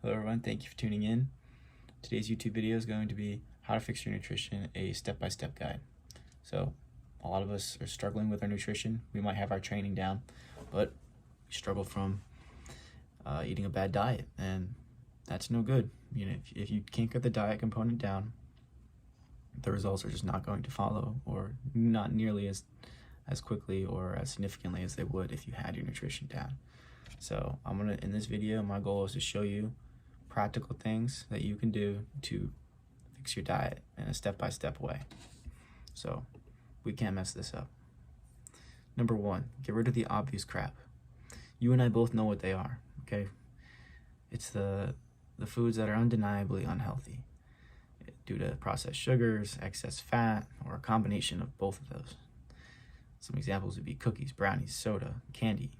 Hello everyone, thank you for tuning in. Today's YouTube video is going to be how to fix your nutrition, a step-by-step guide. So a lot of us are struggling with our nutrition. We might have our training down, but we struggle from eating a bad diet, and that's no good. You know, if you can't get the diet component down, the results are just not going to follow, or not nearly as quickly or as significantly as they would if you had your nutrition down. So in this video, my goal is to show you practical things that you can do to fix your diet in a step-by-step way. So we can't mess this up. Number one, get rid of the obvious crap. You and I both know what they are, okay? It's the foods that are undeniably unhealthy due to processed sugars, excess fat, or a combination of both of those. Some examples would be cookies, brownies, soda, candy,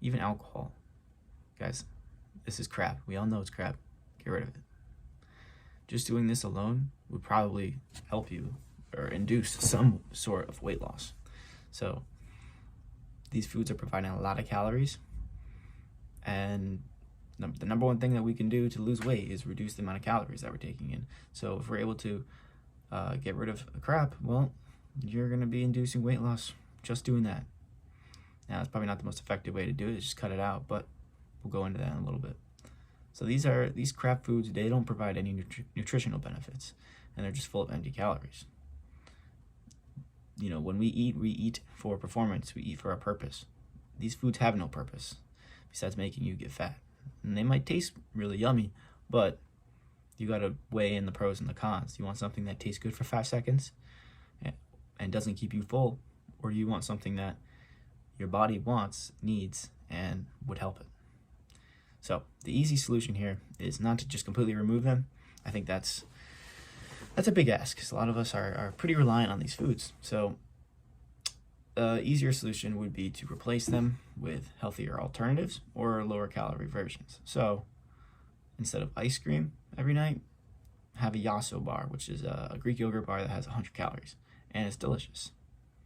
even alcohol. Guys, this is crap. We all know it's crap. Get rid of it. Just doing this alone would probably help you or induce some sort of weight loss. So these foods are providing a lot of calories, and the number one thing that we can do to lose weight is reduce the amount of calories that we're taking in. So if we're able to get rid of crap, well, you're going to be inducing weight loss just doing that. Now, it's probably not the most effective way to do it, just cut it out, but we'll go into that in a little bit. So these crap foods, they don't provide any nutritional benefits, and they're just full of empty calories. You know, when we eat for performance, we eat for a purpose. These foods have no purpose besides making you get fat. And they might taste really yummy, but you gotta weigh in the pros and the cons. You want something that tastes good for 5 seconds and doesn't keep you full, or do you want something that your body wants, needs, and would help it? So the easy solution here is not to just completely remove them. I think that's a big ask, because a lot of us are pretty reliant on these foods. So the easier solution would be to replace them with healthier alternatives or lower calorie versions. So instead of ice cream every night, have a Yasso bar, which is a Greek yogurt bar that has 100 calories, and it's delicious.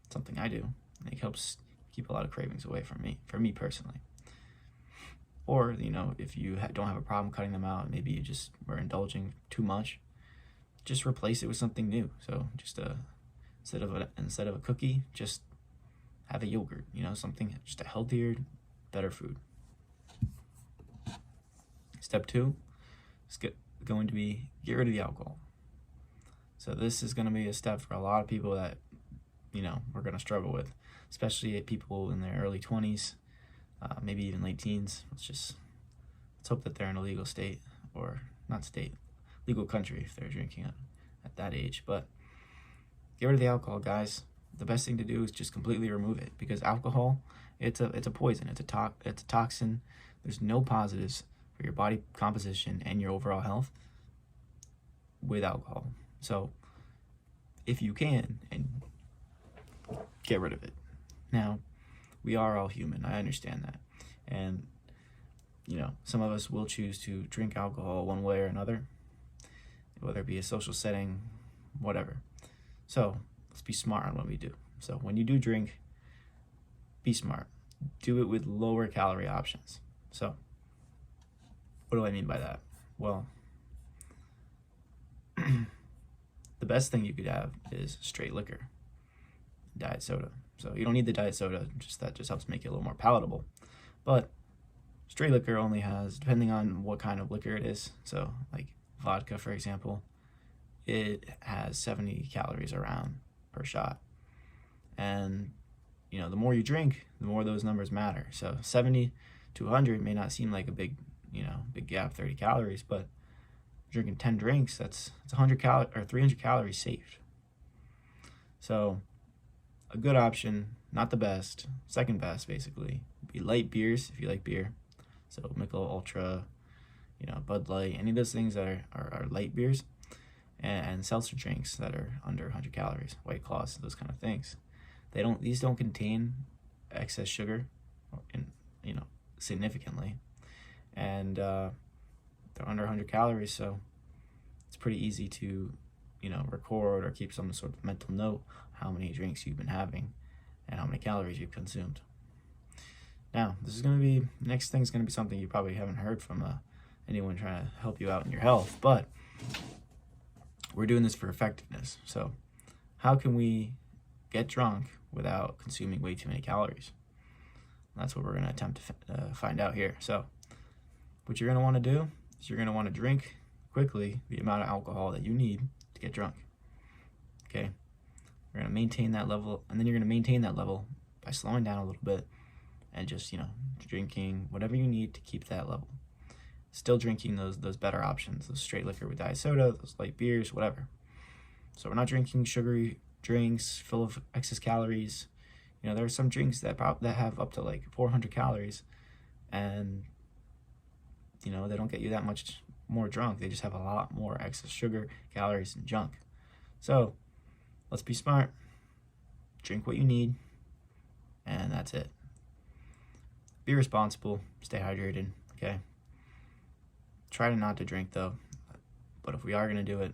It's something I do, and it helps keep a lot of cravings away from me personally. Or, you know, if you don't have a problem cutting them out, maybe you just were indulging too much, just replace it with something new. So just instead of a cookie, just have a yogurt, you know, something, just a healthier, better food. Step two is going to be get rid of the alcohol. So this is going to be a step for a lot of people that, you know, we're going to struggle with, especially people in their early 20s, maybe even late teens. Let's hope that they're in a legal state, or not state, legal country if they're drinking at that age. But get rid of the alcohol, guys. The best thing to do is just completely remove it, because alcohol, it's a poison. It's a toxin. There's no positives for your body composition and your overall health with alcohol. So if you can, and get rid of it. Now, we are all human. I understand that. And, you know, some of us will choose to drink alcohol one way or another, whether it be a social setting, whatever. So let's be smart on what we do. So when you do drink, be smart. Do it with lower calorie options. So what do I mean by that? Well, the best thing you could have is straight liquor, diet soda. So you don't need the diet soda, that just helps make it a little more palatable. But straight liquor only has, depending on what kind of liquor it is, so like vodka, for example, it has 70 calories around per shot. And, you know, the more you drink, the more those numbers matter. So 70 to 100 may not seem like a big gap, 30 calories, but drinking 10 drinks, it's 100 or 300 calories saved. So a good option, not the best, second best basically, would be light beers if you like beer. So Michelob Ultra, you know, Bud Light, any of those things that are light beers, and seltzer drinks that are under 100 calories, White Claws, those kind of things. These don't contain excess sugar, significantly, and they're under 100 calories, so it's pretty easy to, record or keep some sort of mental note how many drinks you've been having and how many calories you've consumed. Now, next thing's going to be something you probably haven't heard from anyone trying to help you out in your health, but we're doing this for effectiveness. So how can we get drunk without consuming way too many calories? That's what we're going to attempt to find out here. So what you're going to want to do is you're going to want to drink quickly the amount of alcohol that you need to get drunk. Okay? You're going to maintain that level, and then you're going to maintain that level by slowing down a little bit and just, drinking whatever you need to keep that level. Still drinking those better options, those straight liquor with diet soda, those light beers, whatever. So we're not drinking sugary drinks full of excess calories. There are some drinks that have up to like 400 calories, and they don't get you that much more drunk. They just have a lot more excess sugar, calories, and junk. So let's be smart. Drink what you need, and that's it. Be responsible. Stay hydrated. Okay. Try not to drink though. But if we are going to do it,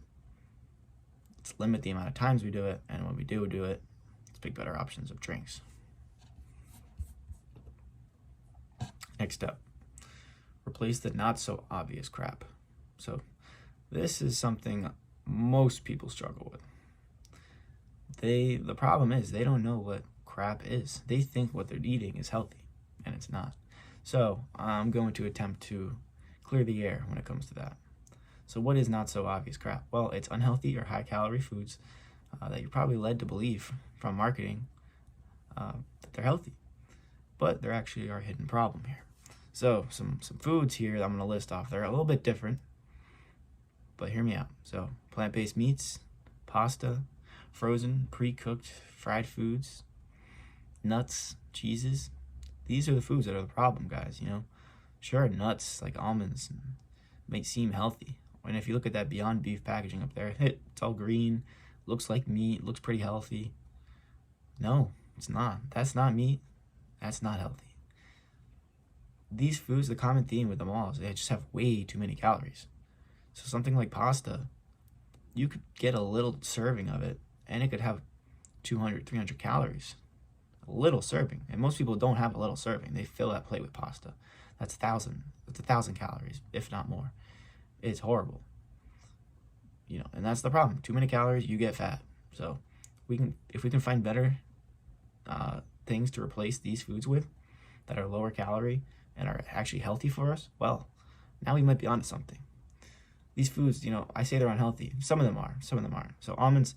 let's limit the amount of times we do it, and when we do it, let's pick better options of drinks. Next up, replace the not so obvious crap. So this is something most people struggle with. The problem is they don't know what crap is. They think what they're eating is healthy, and it's not. So I'm going to attempt to clear the air when it comes to that. So what is not so obvious crap? Well, it's unhealthy or high calorie foods that you're probably led to believe from marketing that they're healthy, but there actually are a hidden problem here. So some foods here that I'm going to list off, they're a little bit different, but hear me out. So plant-based meats, pasta, frozen, pre-cooked, fried foods, nuts, cheeses. These are the foods that are the problem, guys. Sure, nuts like almonds may seem healthy. And if you look at that Beyond Beef packaging up there, it's all green, looks like meat, looks pretty healthy. No, it's not. That's not meat. That's not healthy. These foods, the common theme with them all is they just have way too many calories. So something like pasta, you could get a little serving of it, and it could have 200, 300 calories. A little serving. And most people don't have a little serving. They fill that plate with pasta. That's 1,000 calories, if not more. It's horrible. And that's the problem. Too many calories, you get fat. So if we can find better things to replace these foods with that are lower calorie and are actually healthy for us, well, now we might be onto something. These foods, I say they're unhealthy. Some of them are, some of them aren't. So almonds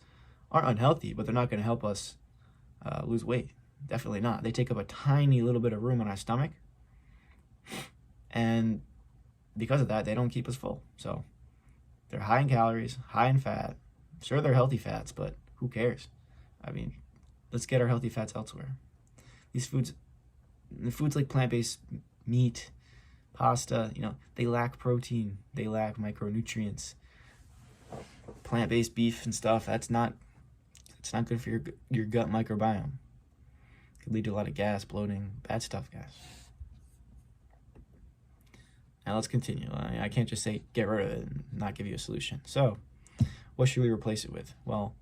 aren't unhealthy, but they're not going to help us lose weight. Definitely not. They take up a tiny little bit of room in our stomach, and because of that, they don't keep us full. So they're high in calories, high in fat. Sure, they're healthy fats, but who cares? Let's get our healthy fats elsewhere. These foods like plant-based meat, pasta, they lack protein, they lack micronutrients. Plant-based beef and stuff, it's not good for your gut microbiome. It could lead to a lot of gas, bloating, bad stuff, guys. Now let's continue. I can't just say get rid of it and not give you a solution. So what should we replace it with? Well,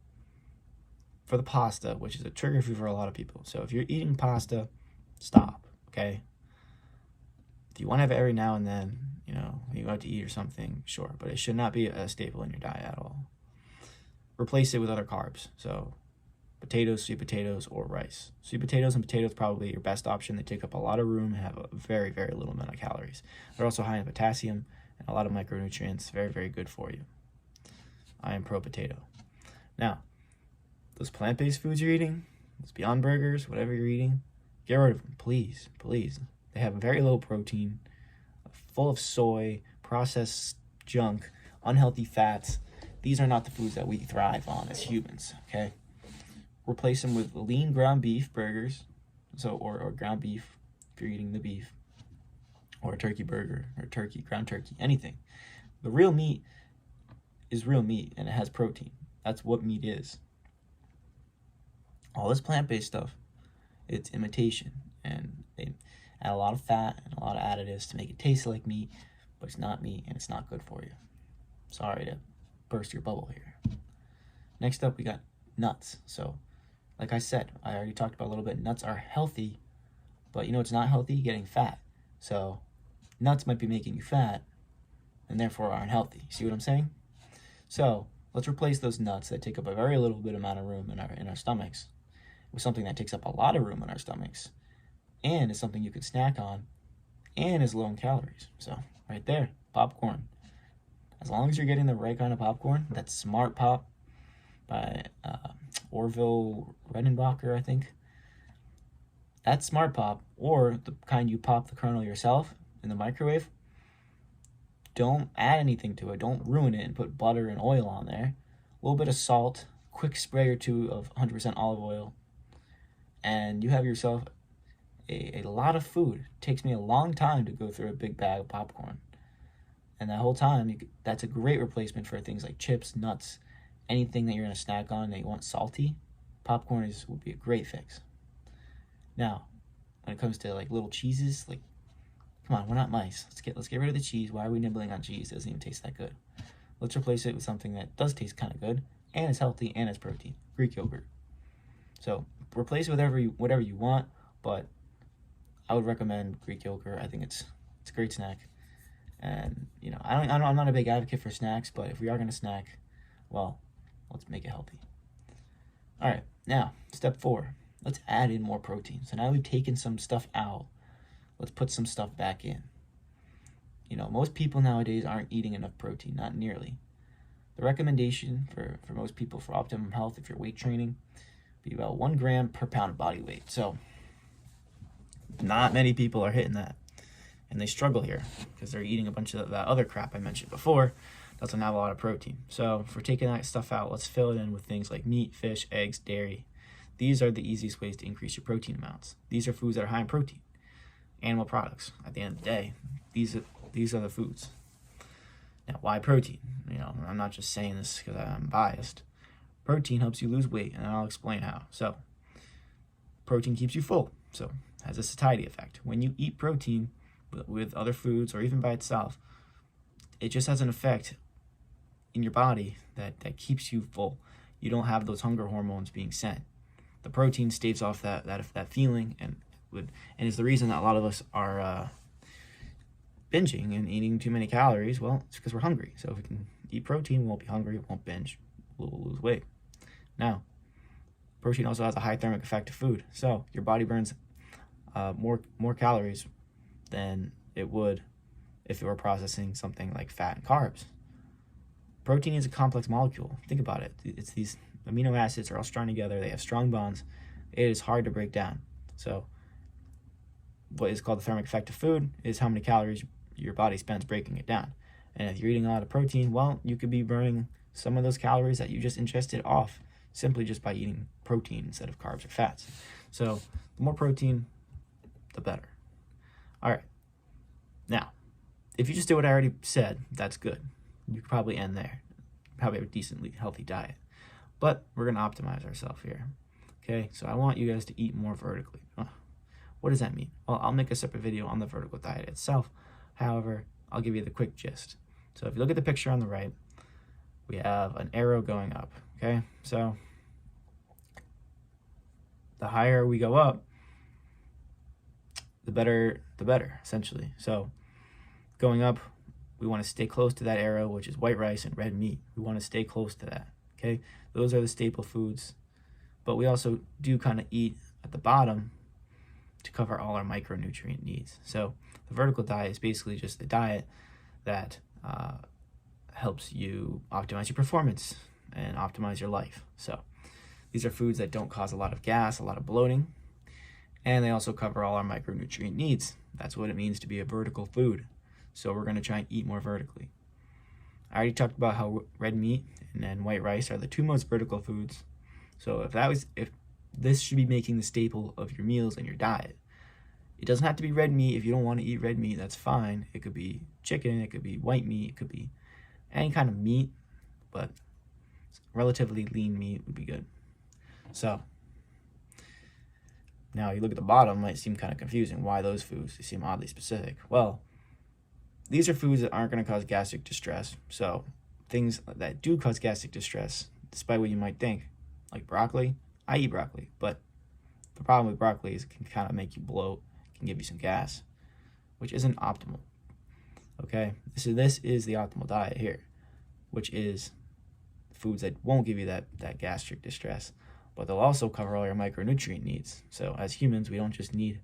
for the pasta, which is a trigger food for a lot of people. So if you're eating pasta, stop, okay? If you want to have it every now and then, you go out to eat or something, sure. But it should not be a staple in your diet at all. Replace it with other carbs. So potatoes, sweet potatoes, or rice. Sweet potatoes and potatoes probably your best option. They take up a lot of room and have a very, very little amount of calories. They're also high in potassium and a lot of micronutrients. Very, very good for you. I am pro potato. Now, those plant-based foods you're eating, those Beyond Burgers, whatever you're eating, get rid of them, please, please. They have very low protein, full of soy, processed junk, unhealthy fats. These are not the foods that we thrive on as humans, okay? Replace them with lean ground beef burgers, or ground beef if you're eating the beef, or a turkey burger, or ground turkey, anything. The real meat is real meat, and it has protein. That's what meat is. All this plant-based stuff, it's imitation, and they add a lot of fat and a lot of additives to make it taste like meat, but it's not meat, and it's not good for you. Sorry to burst your bubble here. Next up, we got nuts. So, like I said, I already talked about a little bit. Nuts are healthy, but it's not healthy? Getting fat. So, nuts might be making you fat, and therefore aren't healthy. See what I'm saying? So let's replace those nuts that take up a very little bit amount of room in our stomachs with something that takes up a lot of room in our stomachs and is something you can snack on and is low in calories. So right there, popcorn. As long as you're getting the right kind of popcorn, that's Smart Pop by Orville Redenbacher, I think. That's Smart Pop, or the kind you pop the kernel yourself in the microwave. Don't add anything to it. Don't ruin it and put butter and oil on there. A little bit of salt, quick spray or two of 100% olive oil, and you have yourself a lot of food. It takes me a long time to go through a big bag of popcorn. And that whole time, that's a great replacement for things like chips, nuts, anything that you're going to snack on that you want salty. Popcorn would be a great fix. Now, when it comes to like little cheeses, like, come on, we're not mice. Let's get rid of the cheese. Why are we nibbling on cheese? It doesn't even taste that good. Let's replace it with something that does taste kind of good and is healthy and has protein. Greek yogurt. So replace it with whatever you want, but I would recommend Greek yogurt. I think it's a great snack. And you know, I'm not a big advocate for snacks, but if we are gonna snack, well, let's make it healthy. All right, now step 4. Let's add in more protein. So now we've taken some stuff out. Let's put some stuff back in. You know, most people nowadays aren't eating enough protein, not nearly. The recommendation for most people for optimum health, if you're weight training, be about 1 gram per pound of body weight. So not many people are hitting that. And they struggle here because they're eating a bunch of that other crap I mentioned before. Doesn't have a lot of protein. So if we're taking that stuff out, let's fill it in with things like meat, fish, eggs, dairy. These are the easiest ways to increase your protein amounts. These are foods that are high in protein. Animal products. At the end of the day, these are the foods. Now, why protein? You know, I'm not just saying this because I'm biased. Protein helps you lose weight, and I'll explain how. So, protein keeps you full. So, it has a satiety effect. When you eat protein with other foods or even by itself, it just has an effect in your body that keeps you full. You don't have those hunger hormones being sent. The protein staves off that feeling and is the reason that a lot of us are binging and eating too many calories. Well, it's because we're hungry. So if we can eat protein, we won't be hungry, we won't binge, we'll lose weight. Now, protein also has a high thermic effect to food. So your body burns more calories than it would if it were processing something like fat and carbs. Protein is a complex molecule. Think about it. It's these amino acids are all strung together. They have strong bonds. It is hard to break down. So what is called the thermic effect of food is how many calories your body spends breaking it down. And if you're eating a lot of protein, well, you could be burning some of those calories that you just ingested off simply just by eating protein instead of carbs or fats. So the more protein, the better. All right. Now, if you just do what I already said, that's good. You could probably end there. Probably have a decently healthy diet. But we're going to optimize ourselves here. Okay, so I want you guys to eat more vertically. What does that mean? Well, I'll make a separate video on the vertical diet itself. However, I'll give you the quick gist. So if you look at the picture on the right, we have an arrow going up. Okay, so the higher we go up, the better, essentially. So going up, we want to stay close to that arrow, which is white rice and red meat. We want to stay close to that, okay? Those are the staple foods. But we also do kind of eat at the bottom to cover all our micronutrient needs. So the vertical diet is basically just the diet that helps you optimize your performance and optimize your life. So these are foods that don't cause a lot of gas, a lot of bloating, and they also cover all our micronutrient needs. That's what it means to be a vertical food. So we're going to try and eat more vertically. I already talked about how red meat and white rice are the two most vertical foods. So if this should be making the staple of your meals and your diet. It doesn't have to be red meat. If you don't want to eat red meat, that's fine. It could be chicken, it could be white meat, it could be any kind of meat, but relatively lean meat would be good. So now you look at the bottom, it might seem kind of confusing. Why those foods? They seem oddly specific. Well, these are foods that aren't going to cause gastric distress. So things that do cause gastric distress, despite what you might think, like broccoli, I eat broccoli, but the problem with broccoli is it can kind of make you bloat, can give you some gas, which isn't optimal. Okay, so this is the optimal diet here, which is foods that won't give you that gastric distress, but they'll also cover all your micronutrient needs. So as humans, we don't just need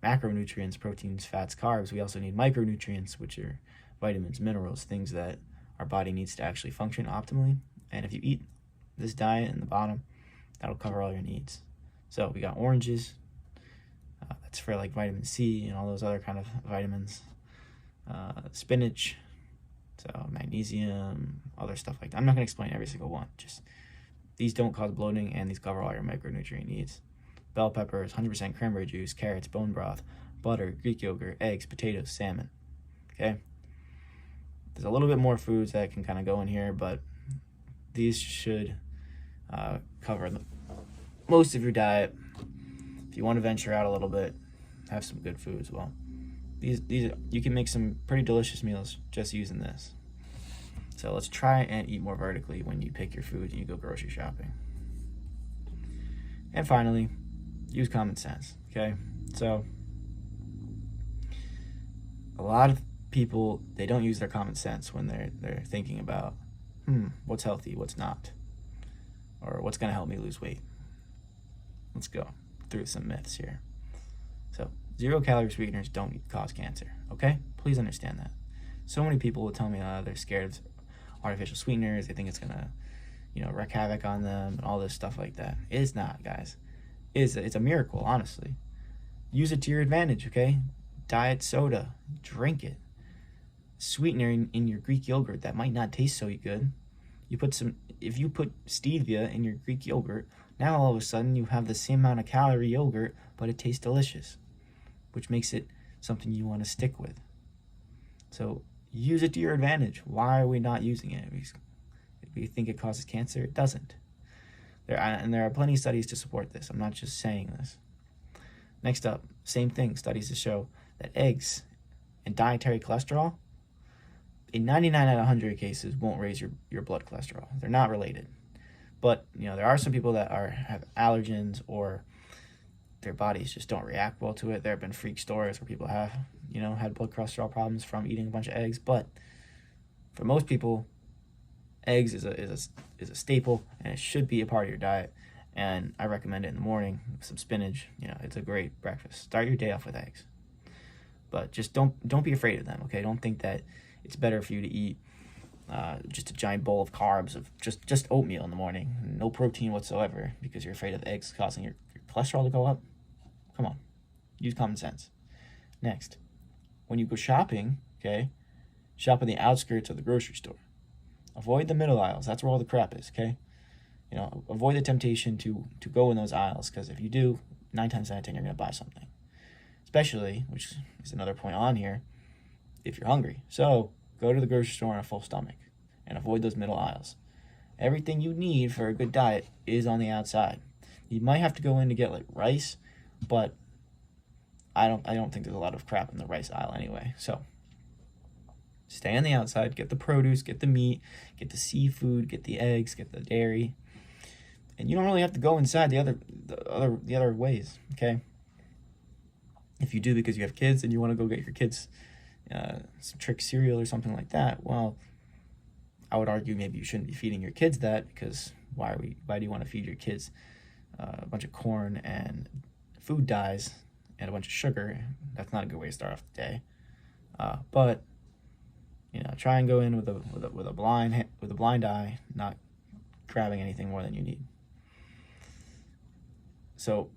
macronutrients, proteins, fats, carbs. We also need micronutrients, which are vitamins, minerals, things that our body needs to actually function optimally. And if you eat this diet in the bottom, that'll cover all your needs. So we got oranges. That's for like vitamin C and all those other kind of vitamins. Spinach, so magnesium, other stuff like that. I'm not going to explain every single one. Just these don't cause bloating, and these cover all your micronutrient needs. Bell peppers, 100% cranberry juice, carrots, bone broth, butter, Greek yogurt, eggs, potatoes, salmon. Okay? There's a little bit more foods that can kind of go in here, but these should cover most of your diet. If you want to venture out a little bit, have some good food as well. These you can make some pretty delicious meals just using this. So let's try and eat more vertically when you pick your food and you go grocery shopping. And finally, use common sense. Okay, so a lot of people, they don't use their common sense when they're thinking about what's healthy, what's not, or what's going to help me lose weight. Let's go through some myths here. So 0-calorie sweeteners don't cause cancer. Okay, please understand that. So many people will tell me they're scared of artificial sweeteners. They think it's gonna wreak havoc on them and all this stuff like that. It's not, guys. It's a miracle, honestly. Use it to your advantage. Okay, diet soda, drink it. Sweetener in your Greek yogurt that might not taste so good. If you put stevia in your Greek yogurt, now all of a sudden you have the same amount of calorie yogurt, but it tastes delicious, which makes it something you want to stick with. So use it to your advantage. Why are we not using it? We think it causes cancer. It doesn't. There are plenty of studies to support this. I'm not just saying this. Next up, same thing. Studies to show that eggs and dietary cholesterol, in 99 out of 100 cases, won't raise your blood cholesterol. They're not related. But there are some people that have allergens, or their bodies just don't react well to it. There have been freak stories where people have had blood cholesterol problems from eating a bunch of eggs. But for most people, eggs is a staple, and it should be a part of your diet. And I recommend it in the morning with some spinach. It's a great breakfast. Start your day off with eggs. But just don't be afraid of them. Okay, don't think that it's better for you to eat just a giant bowl of carbs of just oatmeal in the morning, no protein whatsoever, because you're afraid of eggs causing your cholesterol to go up. Come on, use common sense. Next, when you go shopping, okay, shop in the outskirts of the grocery store. Avoid the middle aisles. That's where all the crap is. Okay, avoid the temptation to go in those aisles, because if you do, 9 times out of 10 you're gonna buy something. Especially, which is another point on here, if you're hungry. So go to the grocery store on a full stomach and avoid those middle aisles. Everything you need for a good diet is on the outside. You might have to go in to get like rice, but I don't think there's a lot of crap in the rice aisle anyway. So stay on the outside, get the produce, get the meat, get the seafood, get the eggs, get the dairy. And you don't really have to go inside the other ways, okay? If you do because you have kids and you want to go get your kids some trick cereal or something like that, well, I would argue maybe you shouldn't be feeding your kids that, because why do you want to feed your kids a bunch of corn and food dyes and a bunch of sugar? That's not a good way to start off the day. But try and go in with a blind eye, not grabbing anything more than you need. So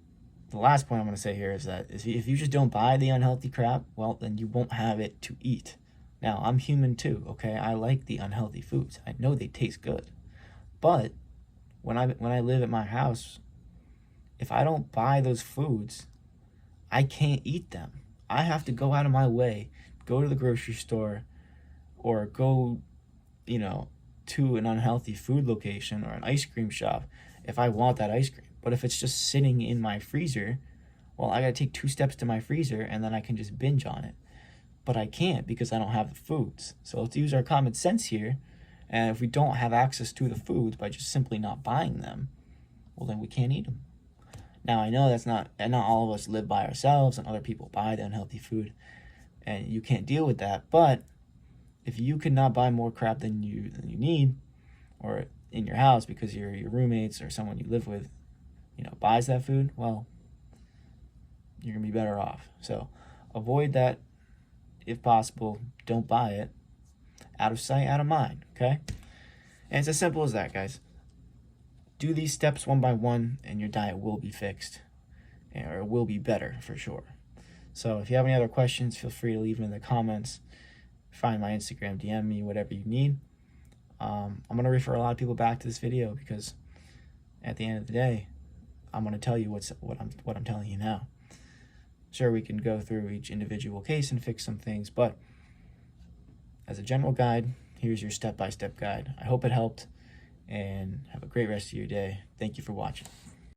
the last point I'm going to say here is that if you just don't buy the unhealthy crap, well, then you won't have it to eat. Now, I'm human too, okay? I like the unhealthy foods. I know they taste good. But when I live at my house, if I don't buy those foods, I can't eat them. I have to go out of my way, go to the grocery store, or go, to an unhealthy food location or an ice cream shop if I want that ice cream. But if it's just sitting in my freezer, well, I got to take 2 steps to my freezer and then I can just binge on it. But I can't because I don't have the foods. So let's use our common sense here. And if we don't have access to the foods by just simply not buying them, well, then we can't eat them. Now, I know not all of us live by ourselves and other people buy the unhealthy food. and you can't deal with that. But if you could not buy more crap than you need, or in your house because your roommates or someone you live with, buys that food, well, you're gonna be better off. So avoid that if possible. Don't buy it. Out of sight, out of mind. Okay, and it's as simple as that, guys. Do these steps one by one, and your diet will be fixed, or it will be better for sure. So if you have any other questions, feel free to leave them in the comments. Find my Instagram, DM me, whatever you need. I'm going to refer a lot of people back to this video because at the end of the day, I'm going to tell you what I'm telling you now. Sure, we can go through each individual case and fix some things, but as a general guide, here's your step-by-step guide. I hope it helped, and have a great rest of your day. Thank you for watching.